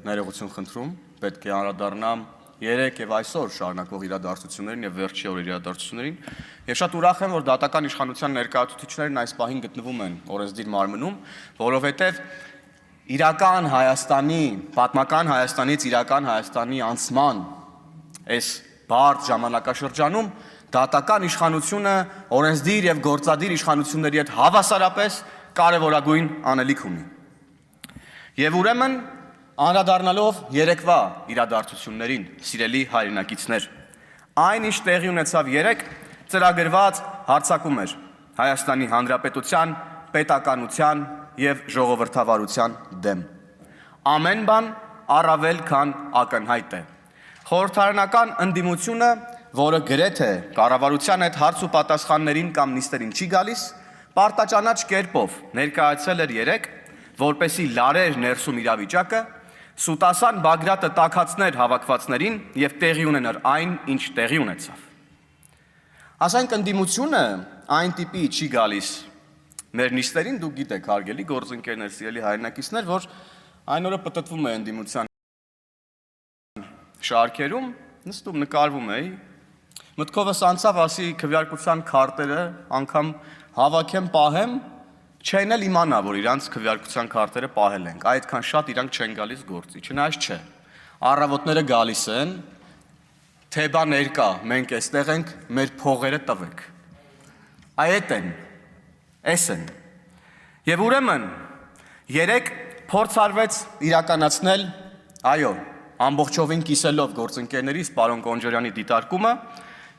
ներողություն խնդրում, պետք է անդրադառնամ երեք եւ այսօր շարունակվող իրադարձություններին եւ վերջի օր իրադարձություններին եւ շատ ուրախ եմ, որ դատական իշխանության ներկայացուցիչներն այս պահին գտնվում են օրենսդիր մարմնում, որովհետեւ իրական Հայաստանի, պատմական Հայաստանից իրական Հայաստանի անցման այս բարդ ժամանակաշրջանում դատական իշխանությունը օրենսդիր եւ գործադիր իշխանությունների հետ հավասարապես կարևորագույն անելիք ունի։ Եվ ուրեմն անդրադառնալով երեկվա իրադարձություններին, սիրելի հայրենակիցներ, այն ինչ տեղի ունեցավ երեկ ծրագրված հարձակում էր Հայաստանի Հանրապետության, պետականության եւ ժողովրդավարության դեմ։ Ամեն բան առավել քան ակնհայտ է։ Խորհրդարանական ընդդիմությունը, որը գրեթե կառավարության հետ հարց ու պատասխաններին կամ նիստերին չի գալիս, պարտաճանաչ կերպով ներկայացել էր երեկ, որպեսի լարեր ներսում իրավիճակը, սուտասան Բագրատը տաքացներ հավաքվածներին եւ տեղի ունենար այն, ինչ տեղի ունեցավ։ Ասենք ընդդիմությունը այն տիպի չի գալիս մեր նիստերին, դուք գիտեք, հարգելի գործընկերներ, սիրելի հայրենակիցներ, որ այն օրը պտտվում է ընդդիմության շարքերում, նստում նկարվում էի, մտքովս անցավ, ասի քվեարկության քարտերը անգամ հավաքեմ, պահեմ, չեն էլ իմանա, որ իրանց քվեարկության քարտերը պահել ենք, այդքան շատ իրանք չեն գալիս գործի, չնայած չէ, առավոտները գալիս են, թե բա ներկա, մենք էստեղ ենք, մեր փողերը տվեք, այդ են, էս են, և ուրեմն, երեկ փորձ արվեց իրականացնել, այո, ամբողջովին կիսելով գործընկերներից պարոն Կոնջորյանի դիտարկումը,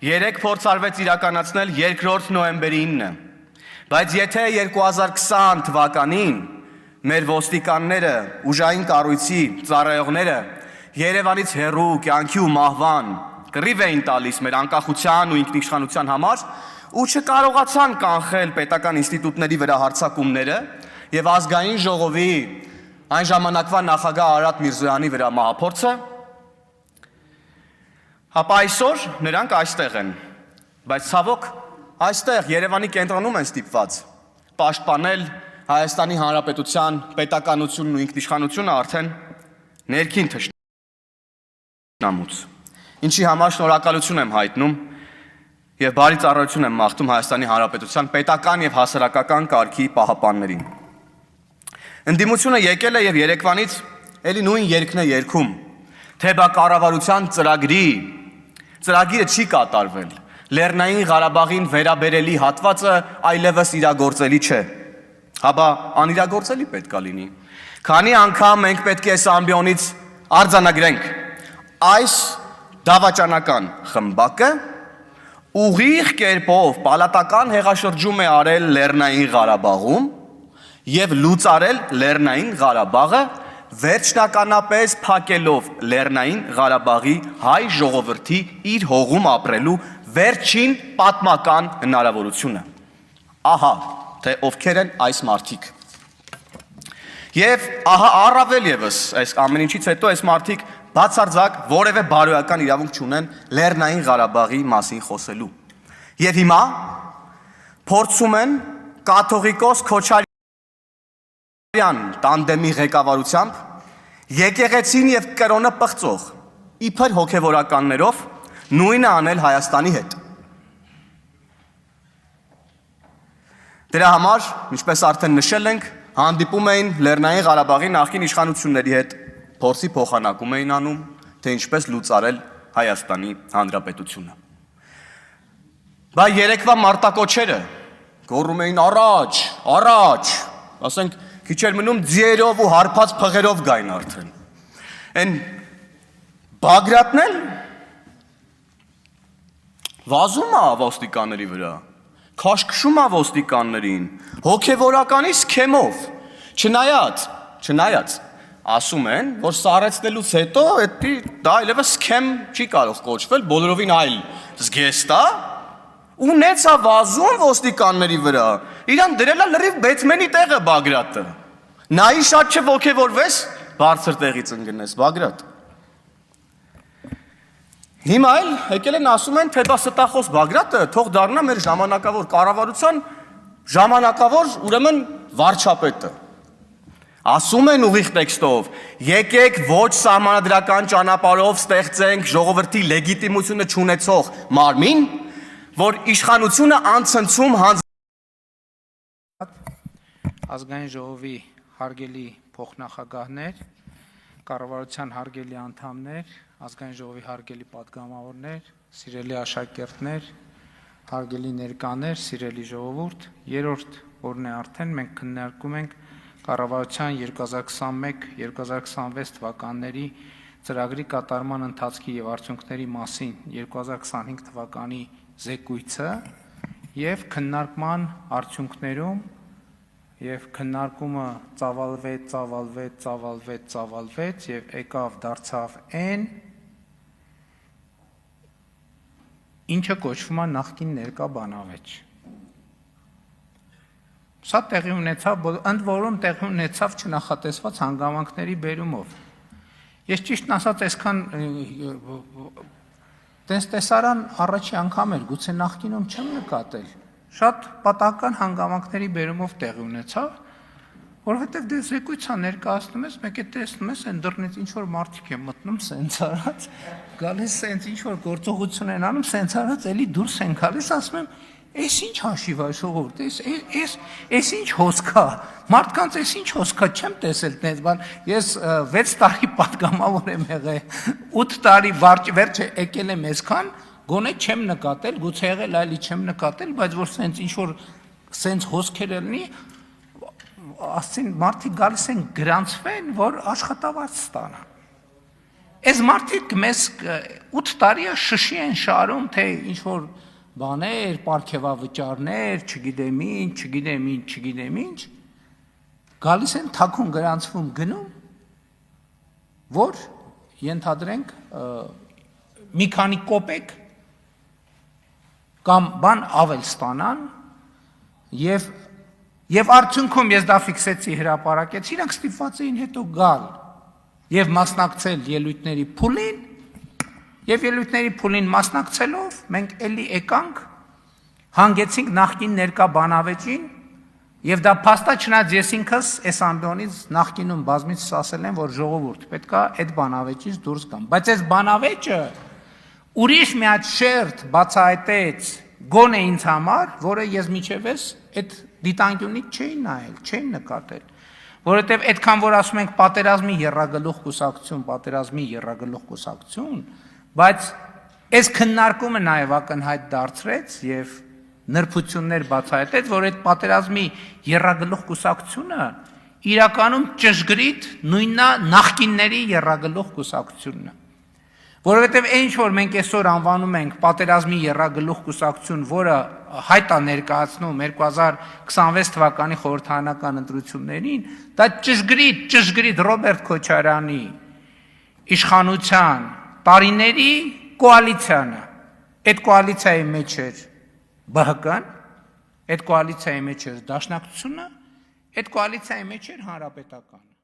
երեկ փորձ արվեց իրականացնել 2 նոյեմբերի 9-ը, բայց եթե 2020 թվականին մեր ոստիկանները, ուժային կառույցի ծառայողները Երևանից հեռու կյանքի ու մահվան կռիվ էին տալիս մեր անկախության ու ինքնիշխանության համար ու չկարողացան կանխել պետական ինստիտուտների վրա հարձակումները եւ ազգային ժողովի այն ժամանակվա նախագահ Արարատ Միրզոյանի վրա մահափորձը, ապա այսօր նրանք այստեղ են, բայց ցավոք այստեղ Երևանի կենտրոնում են ստիպված պաշտպանել Հայաստանի Հանրապետության պետականությունն ու ինքնիշխանությունը արդեն ներքին թշնամուց, ինչի համար շնորհակալություն եմ հայտնում եւ բարի ծառայություն եմ մաղթում Հայաստանի Հանրապետության պետական եւ հասարակական կարգի պահապաններին։ Ընդդիմությունը եկել է եւ երեկվանից էլի նույն երգն է երգում, թե բա կառավարության ծրագիրը չի կատարվել, Լեռնային Ղարաբաղին վերաբերելի հատվածը այլևս իրագործելի չէ, հաբա անիրագործելի պետք է լինի, քանի անգամ մենք պետք է այս ամբիոնից արձանագրենք, այս դավաճանական խմբակը ուղիղ կերպով պալատական հեղաշրջում է արել Լեռնային Ղարաբաղում եւ լուծարել Լեռնային Ղարաբաղը վերջնականապես փակելով Լեռնային Ղարաբաղի հայ ժողովրդի իր հողում ապրելու վերջին պատմական հնարավորությունը։ Ահա, թե ովքեր են այս մարդիկ։ Եվ ահա առավել եւս այս ամեն ինչից հետո այս մարդիկ բացարձակ որևէ բարոյական իրավունք չունեն Լեռնային Ղարաբաղի մասին խոսելու։ Եվ հիմա փորձում են կաթողիկոս Քոչարյան տանդեմի ղեկավարությամբ եկեղեցին եւ կրոնը պղծող իբր հոգեվորականներով նույնը անել Հայաստանի հետ։ Դրա համար, ինչպես արդեն նշել ենք, հանդիպում էին Լեռնային Ղարաբաղի նախկին իշխանությունների հետ, փորձի փոխանակում էին անում, թե ինչպես լուծարել Հայաստանի Հանրապետությունը։ Բա երեկվա մարտակոչերը գոռում էին առաջ, ասենք քիչ էր մնում ձիերով ու հարբած փղերով գային արդեն։ Այն Բագրատն էլ վազում է ոստիկանների վրա, քաշքշում է ոստիկաններին, հոգևորականի սքեմով, չնայած, ասում են, որ սառեցնելուց հետո դա այլևս սքեմ չի կարող կոչվել, բոլորովին այլ զգեստ է, ունեց է վազում ոստիկանների վրա, իրան դրել է լրիվ Բեթմենի տեղը Բագրատը, նայի շատ չոգևորվես, բարձր տեղից ընկնես Բագրատ։ Հիմա էլ եկել են ասում են, թե դա ստախոս Բագրատը թող դառնա մեր ժամանակավոր կառավարության ժամանակավոր ուրեմն վարչապետը։ Ասում են ուղիղ տեքստով, եկեք ոչ սահմանադրական ճանապարհով ստեղծենք ժողովրդի լեգիտիմությունը չունեցող մարմին, որ իշխանությունը անցնցում Ազգային ժողովի հարգելի փոխնախագահներ, կառավարության հարգելի անդամներ, ազգային ժողովի հարգելի պատգամավորներ, սիրելի աշակերտներ, հարգելի ներկաներ, սիրելի ժողովուրդ, երրորդ օրն է արդեն մենք քննարկում ենք կառավարության 2021-2026 թվականների ծրագրի կատարման ընթացքի եւ արդյունքների մասին 2025 թվականի զեկույցը եւ քննարկման արդյունքներում եւ քննարկումը ծավալվեց եւ եկավ դարձավ այն, ինչը կոչվում է նախկին ներկա բանավեճ։ Սա տեղի ունեցավ, ընդ որում տեղի ունեցավ չնախատեսված հանգամանքների բերումով։ Ես ճիշտն ասած այսքան տեսարան առաջի անգամ էր, գուցե նախկինում չեմ նկատել։ Շատ պատահական հանգամանքների բերումով տեղի ունեցավ, որովհետև դե զեկույցը ներկայացնում ես, մեկ է տեսնում ես, այն դռնից ինչ որ մարդիկ են մտնում, սենց արած, գալիս սենց ինչ որ գործողություն են անում, սենց արած, էլի դուրս են գալիս, ասում եմ, այս ինչ հաշիվ է ժողովուրդ, այս ինչ հոսք է, մարդկանց այս ինչ հոսք է, չեմ տեսել տես բան, ես 6 տարի պատգամավոր եմ եղել, 8 տարի վերջը եկել եմ այսքան, գոնե չեմ նկատել, գուցե եղել այլի չեմ նկատել, բայց որ սենց ինչ որ սենց հոսքեր լինի, ասին մարդիկ գալիս են գրանցվեն, որ աշխատավարձ ստանան։ Այս մարդիկ մեզ 8 տարի է շշի են շարում, թե ինչ որ բաներ, պարգևավճարներ, չգիտեմ ինչ, գալիս են թաքուն գրանցվում գնում, որ ենթադրենք մի քանի կոպեկ կամ բան ավել ստանան եւ արդյունքում ես դա ֆիքսեցի հրապարակեցի, իրանք ստիպված էին հետո գալ եւ մասնակցել ելույթների փուլին եւ ելույթների փուլին մասնակցելով մենք էլի եկանք հանգեցինք նախկին ներկա բանավեճին եւ դա փաստա չնայած ես ինքս այս անդոնից նախկինում բազմիցս ասել եմ, որ ժողովուրդ պետքա այդ բանավեճից դուրս գամ, բայց այս բանավեճը ուրիշ մի հատ շերտ բացահայտեց գոնե ինձ համար, որը ես միջևես այդ դիտանկյունից չէի նայել, չէի նկատել, որովհետև այդքան որ ասում ենք պատերազմի եռագլուխ կուսակցություն, բայց այս քննարկումը նաև ակնհայտ դարձրեց եւ նրբություններ բացահայտեց, որ այդ պատերազմի եռագլուխ կուսակցությունը իրականում ճշգրիտ նույնն է նախկինների եռագլուխ կուսակցությունն է։ Որովհետև այն որ մենք այսօր անվանում ենք պատերազմի եռագլուխ կուսակցություն, որը հայտ է ներկայացնում 2026 թվականի խորհրդարանական ընտրություններին, դա ճշգրիտ Ռոբերտ Քոչարյանի իշխանության տարիների կոալիցիան է։ Այդ կոալիցիայի մեջ էր ԲՀԿ-ն, այդ կոալիցիայի մեջ էր Դաշնակցությունը, այդ կոալիցիայի մեջ էր Հանրապետականը։